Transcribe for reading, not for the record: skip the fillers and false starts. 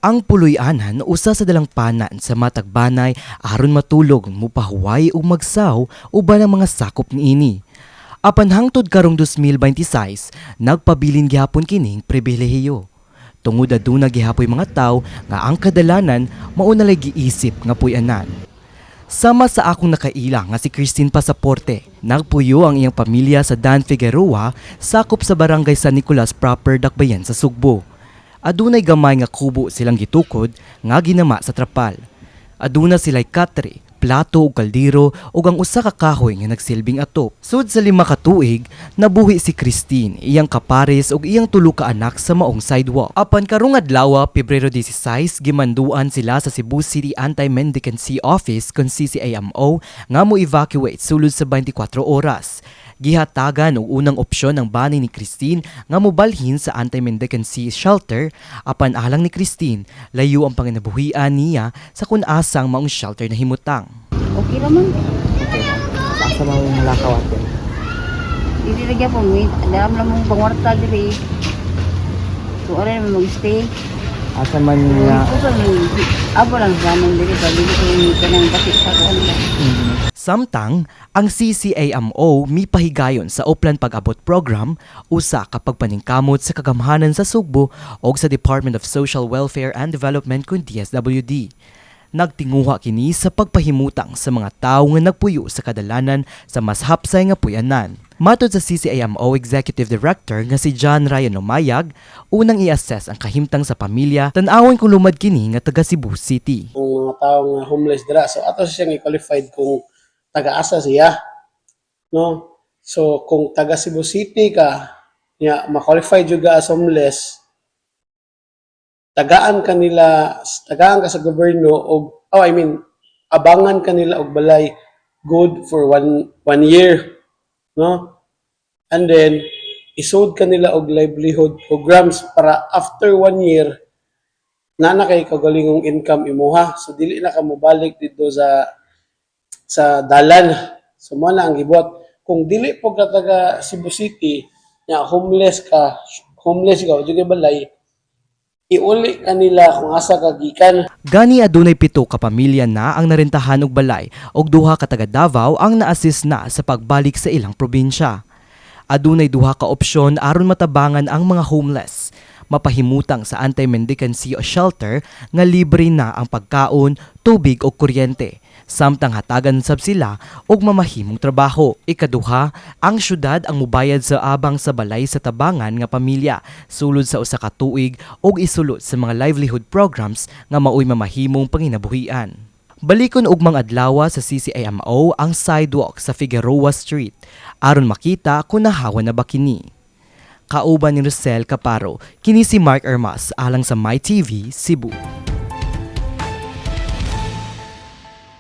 Ang puloy-anan usa sa dalangpanan sa matag banay aron matulog mupahuway ug magsaw uban ang mga sakop niini. Apan hangtod karong 2026, nagpabilin gihapon kining pribilehiyo. Tungod aduna gihapoy mga tawo nga ang kadalanan mao na lay giisip nga puy-anan. Sama sa akong nakaila nga si Christine Pasaporte, nagpuyo ang iyang pamilya sa Dan Figueroa, sakop sa barangay San Nicolas proper, Dakbayan sa Sugbo. Adunay gamay nga kubo silang gitukod nga ginama sa trapal. Aduna sila'y katre, plato ug kaldero ug ang usa ka kahoy nga nagsilbing atop. Sud sa 5 ka tuig, nabuhi si Christine, iyang kapares ug iyang tulo ka anak sa maong sidewalk. Apan karong adlaw, Pebrero 16, gimanduan sila sa Cebu City Anti-Mendicancy Office kon CCAMO nga mo evacuate sulod sa 24 oras. Gihatagan og unang opsyon ang bani ni Christine nga mobalhin sa anti-mendicancy shelter, apan alang ni Christine layo ang panginabuhian niya sa kun asang maong shelter na himutang. Okay naman. Okay. Asa mo mulakaw atin? Dili lagi po, dalam lang mong pangwarta diri. So, aray naman mag-stay. Asa man nga Abo lang sa amin diri, dili ko yung kanang kasi sa kanila. Samtang, ang CCAMO mipahigayon sa Uplan Pag-abot Program usa ka pagpaningkamot sa kagamhanan sa Sugbo o sa Department of Social Welfare and Development kun DSWD. Nagtinguha kini sa pagpahimutang sa mga tawo nga nagpuyo sa kadalanan sa mas hapsay nga puyanan. Matod sa CCAMO Executive Director nga si John Ryan Umayag, unang i-assess ang kahimtang sa pamilya tan-awon kung lumad kini nga taga Cebu City. Kung mga tao nga homeless dira, so ato siya i-qualified kung taga-asa siya, no? So kung taga Cebu City ka, ya ma-qualified juga as homeless, tagaan ka sa gobyerno og abangan kanila og balay good for one year, no? And then isud kanila og livelihood programs para after 1 year na kay kagalingong income imuha, so dili na ka mobalik dito sa dalan. So mo na ang gibot. Kung dili po ka taga Cebu City, nya homeless ka o jud balay, iuli kanila kung asa ka gikan. Gani adunay 7 ka pamilya na ang narentahan og balay ug 2 ka taga Davao ang na-assist na sa pagbalik sa ilang probinsya. Adunay 2 ka opsyon aron matabangan ang mga homeless. Mapahimutang sa anti-mendicancy o shelter nga libre na ang pagkaon, tubig o kuryente. Samtang hatagan sab sila og mamahimong trabaho. Ikaduha, ang syudad ang mubayad sa abang sa balay sa tabangan nga pamilya sulod sa usa ka tuig og isulod sa mga livelihood programs nga maoy mamahimong panginabuhian. Balikon og mga adlaw sa CCAMO ang sidewalk sa Figueroa Street aron makita kung nahawa na ba kini. Kauban ni Rosel Caparo, kini si Mark Ermas alang sa MyTV Cebu.